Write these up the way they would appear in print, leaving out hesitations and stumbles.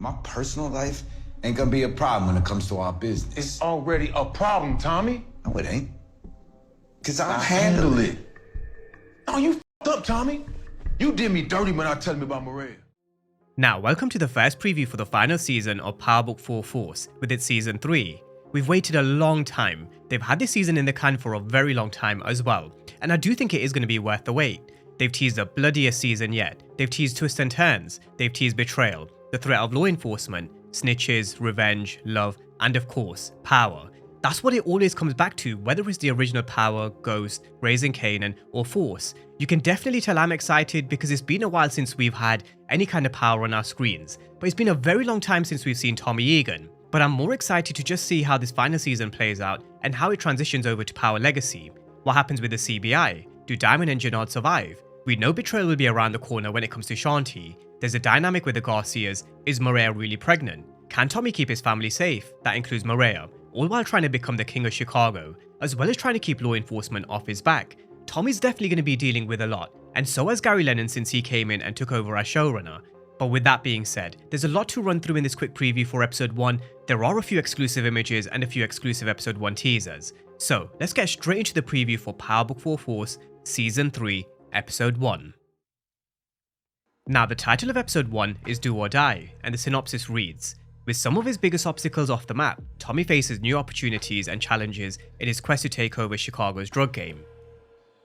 My personal life ain't gonna be a problem when it comes to our business. It's already a problem, Tommy. No, it ain't. Cause I'll handle it. Oh, you f***ed up, Tommy. You did me dirty when I tell me about Maria. Now, welcome to the first preview for the final season of Power Book 4 Force with its season 3. We've waited a long time. They've had this season in the can for a very long time as well, and I do think it is going to be worth the wait. They've teased the bloodiest season yet. They've teased twists and turns. They've teased betrayal, the threat of law enforcement, snitches, revenge, love, and of course, power. That's what it always comes back to, whether it's the original Power, Ghost, Raising Kanan, or Force. You can definitely tell I'm excited because it's been a while since we've had any kind of power on our screens, but it's been a very long time since we've seen Tommy Egan. But I'm more excited to just see how this final season plays out and how it transitions over to Power Legacy. What happens with the CBI? Do Diamond and Janard survive? We know betrayal will be around the corner when it comes to Shanti. There's a dynamic with the Garcias. Is Maria really pregnant? Can Tommy keep his family safe? That includes Maria, all while trying to become the king of Chicago, as well as trying to keep law enforcement off his back. Tommy's definitely going to be dealing with a lot, and so has Gary Lennon since he came in and took over as showrunner. But with that being said, there's a lot to run through in this quick preview for episode 1. There are a few exclusive images and a few exclusive episode 1 teasers. So let's get straight into the preview for Power Book 4 Force Season 3, Episode 1. Now, the title of episode 1 is Do or Die, and the synopsis reads: with some of his biggest obstacles off the map, Tommy faces new opportunities and challenges in his quest to take over Chicago's drug game.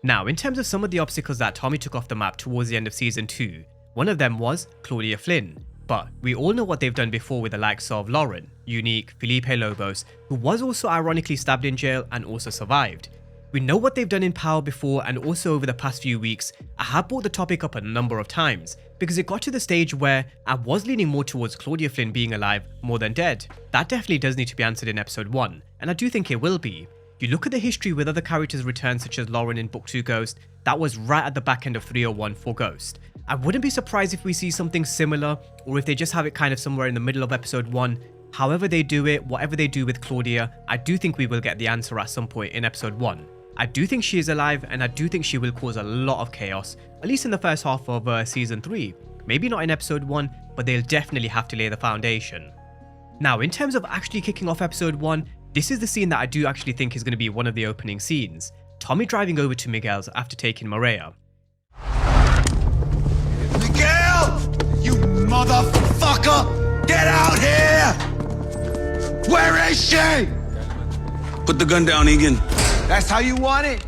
Now, in terms of some of the obstacles that Tommy took off the map towards the end of Season 2, one of them was Claudia Flynn, but we all know what they've done before with the likes of Lauren, Unique, Felipe Lobos, who was also ironically stabbed in jail and also survived. We know what they've done in Power before, and also over the past few weeks, I have brought the topic up a number of times, because it got to the stage where I was leaning more towards Claudia Flynn being alive more than dead. That definitely does need to be answered in episode 1, and I do think it will be. You look at the history with other characters returned such as Lauren in Book 2 Ghost, that was right at the back end of 301 for Ghost. I wouldn't be surprised if we see something similar, or if they just have it kind of somewhere in the middle of episode 1. However they do it, whatever they do with Claudia, I do think we will get the answer at some point in episode 1. I do think she is alive, and I do think she will cause a lot of chaos, at least in the first half of Season 3. Maybe not in episode 1, but they'll definitely have to lay the foundation. Now, in terms of actually kicking off episode 1, this is the scene that I do actually think is going to be one of the opening scenes. Tommy driving over to Miguel's after taking Maria. Miguel! You motherfucker! Get out here! Where is she? Put the gun down, Egan. That's how you want it?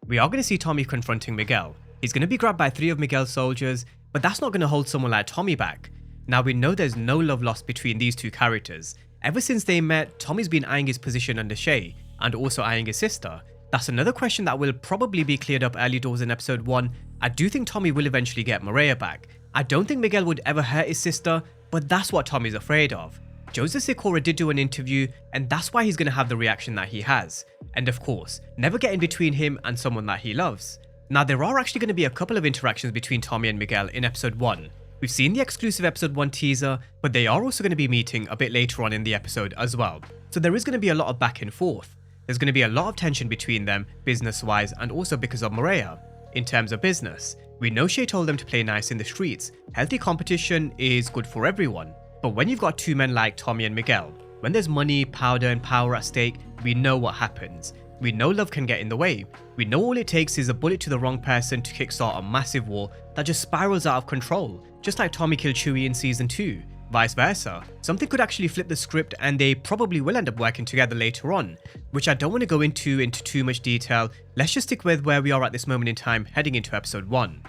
We are going to see Tommy confronting Miguel. He's going to be grabbed by 3 of Miguel's soldiers, but that's not going to hold someone like Tommy back. Now, we know there's no love lost between these two characters. Ever since they met, Tommy's been eyeing his position under Shay, and also eyeing his sister. That's another question that will probably be cleared up early doors in episode 1. I do think Tommy will eventually get Maria back. I don't think Miguel would ever hurt his sister, but that's what Tommy's afraid of. Joseph Sikora did do an interview, and that's why he's going to have the reaction that he has. And of course, never get in between him and someone that he loves. Now, there are actually going to be a couple of interactions between Tommy and Miguel in episode 1. We've seen the exclusive episode 1 teaser, but they are also going to be meeting a bit later on in the episode as well. So there is going to be a lot of back and forth. There's going to be a lot of tension between them, business-wise, and also because of Maria. In terms of business, we know Shay told them to play nice in the streets. Healthy competition is good for everyone. But when you've got 2 men like Tommy and Miguel, when there's money, powder, and power at stake, we know what happens. We know love can get in the way. We know all it takes is a bullet to the wrong person to kickstart a massive war that just spirals out of control, just like Tommy killed Chewie in Season 2. Vice versa, something could actually flip the script, and they probably will end up working together later on, which I don't want to go into too much detail. Let's just stick with where we are at this moment in time heading into episode 1.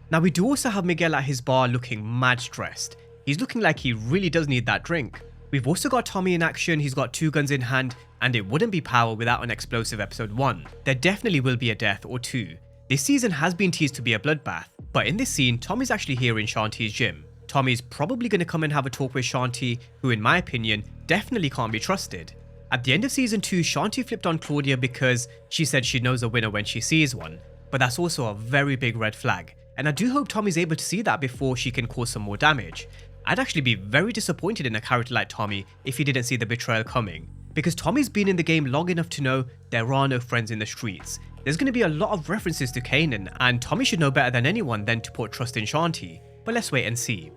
Now, we do also have Miguel at his bar looking mad stressed. He's looking like he really does need that drink. We've also got Tommy in action. He's got 2 guns in hand, and it wouldn't be Power without an explosive episode 1. There definitely will be a death or 2. This season has been teased to be a bloodbath, but in this scene, Tommy's actually here in Shanti's gym. Tommy's probably going to come and have a talk with Shanti, who in my opinion, definitely can't be trusted. At the end of Season 2, Shanti flipped on Claudia because she said she knows a winner when she sees one, but that's also a very big red flag, and I do hope Tommy's able to see that before she can cause some more damage. I'd actually be very disappointed in a character like Tommy if he didn't see the betrayal coming, because Tommy's been in the game long enough to know there are no friends in the streets. There's going to be a lot of references to Kanan, and Tommy should know better than anyone than to put trust in Shanti, but let's wait and see.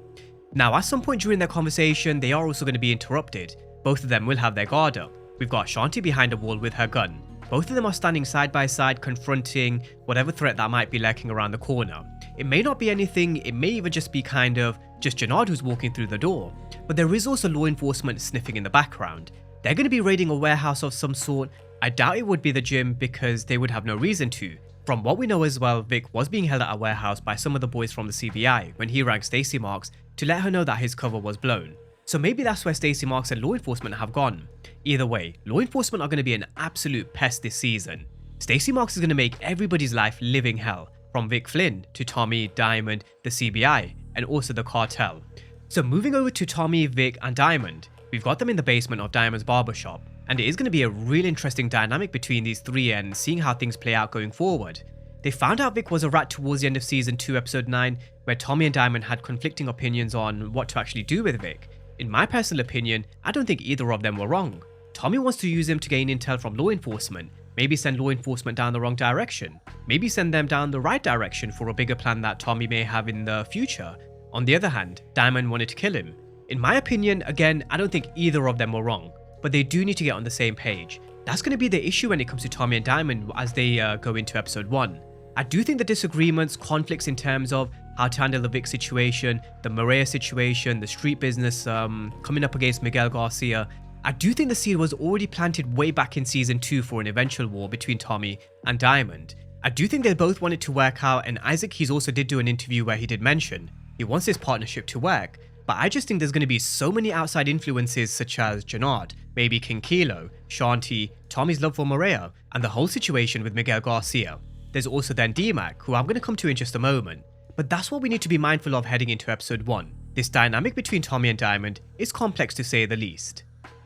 Now, at some point during their conversation, they are also going to be interrupted. Both of them will have their guard up. We've got Shanti behind a wall with her gun. Both of them are standing side by side confronting whatever threat that might be lurking around the corner. It may not be anything, it may even just be kind of just Jenard who's walking through the door. But there is also law enforcement sniffing in the background. They're going to be raiding a warehouse of some sort. I doubt it would be the gym because they would have no reason to. From what we know as well, Vic was being held at a warehouse by some of the boys from the CBI when he rang Stacey Marks to let her know that his cover was blown. So maybe that's where Stacey Marks and law enforcement have gone. Either way, law enforcement are going to be an absolute pest this season. Stacey Marks is going to make everybody's life living hell, from Vic Flynn to Tommy, Diamond, the CBI, and also the cartel. So moving over to Tommy, Vic, and Diamond, we've got them in the basement of Diamond's barbershop, and it is going to be a real interesting dynamic between these three and seeing how things play out going forward. They found out Vic was a rat towards the end of season 2 episode 9, where Tommy and Diamond had conflicting opinions on what to actually do with Vic. In my personal opinion, I don't think either of them were wrong. Tommy wants to use him to gain intel from law enforcement, maybe send law enforcement down the wrong direction, maybe send them down the right direction for a bigger plan that Tommy may have in the future. On the other hand, Diamond wanted to kill him. In my opinion, again, I don't think either of them were wrong, but they do need to get on the same page. That's going to be the issue when it comes to Tommy and Diamond as they go into episode 1. I do think the disagreements, conflicts in terms of how to handle the Vic situation, the Maria situation, the street business coming up against Miguel Garcia, I do think the seed was already planted way back in season 2 for an eventual war between Tommy and Diamond. I do think they both wanted to work out, and Isaac Keys also did do an interview where he did mention he wants this partnership to work, but I just think there's going to be so many outside influences such as Jenard, maybe King Kilo, Shanti, Tommy's love for Maria, and the whole situation with Miguel Garcia. There's also then D-Mac, who I'm going to come to in just a moment. But that's what we need to be mindful of heading into episode 1. This dynamic between Tommy and Diamond is complex to say the least.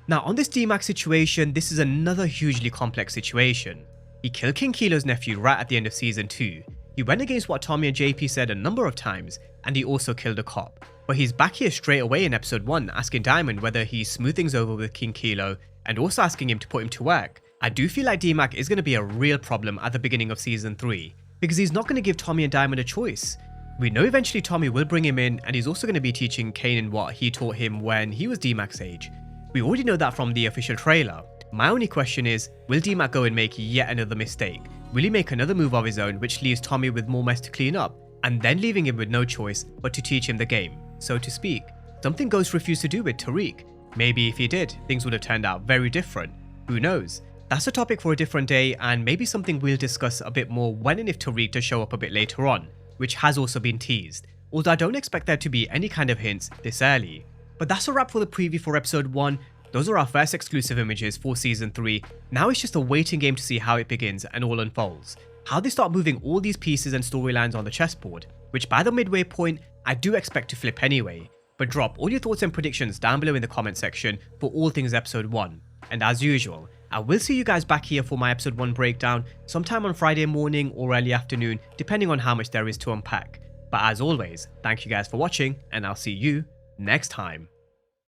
Now on this D-Mac situation, this is another hugely complex situation. He killed King Kilo's nephew right at the end of season 2. He went against what Tommy and JP said a number of times, and he also killed a cop. But he's back here straight away in episode 1 asking Diamond whether he smoothed things over with King Kilo, and also asking him to put him to work. I do feel like D-Mac is going to be a real problem at the beginning of season 3, because he's not going to give Tommy and Diamond a choice. We know eventually Tommy will bring him in, and he's also going to be teaching Kanan what he taught him when he was D-Mac's age. We already know that from the official trailer. My only question is, will D-Mac go and make yet another mistake? Will he make another move of his own which leaves Tommy with more mess to clean up, and then leaving him with no choice but to teach him the game, so to speak? Something Ghost refused to do with Tariq. Maybe if he did, things would have turned out very different. Who knows? That's a topic for a different day, and maybe something we'll discuss a bit more when and if Tariq does show up a bit later on, which has also been teased, although I don't expect there to be any kind of hints this early. But that's a wrap for the preview for episode 1. Those are our first exclusive images for season 3. Now it's just a waiting game to see how it begins and all unfolds. How they start moving all these pieces and storylines on the chessboard, which by the midway point, I do expect to flip anyway. But drop all your thoughts and predictions down below in the comment section for all things episode 1. And as usual, I will see you guys back here for my episode 1 breakdown sometime on Friday morning or early afternoon, depending on how much there is to unpack. But as always, thank you guys for watching, and I'll see you next time.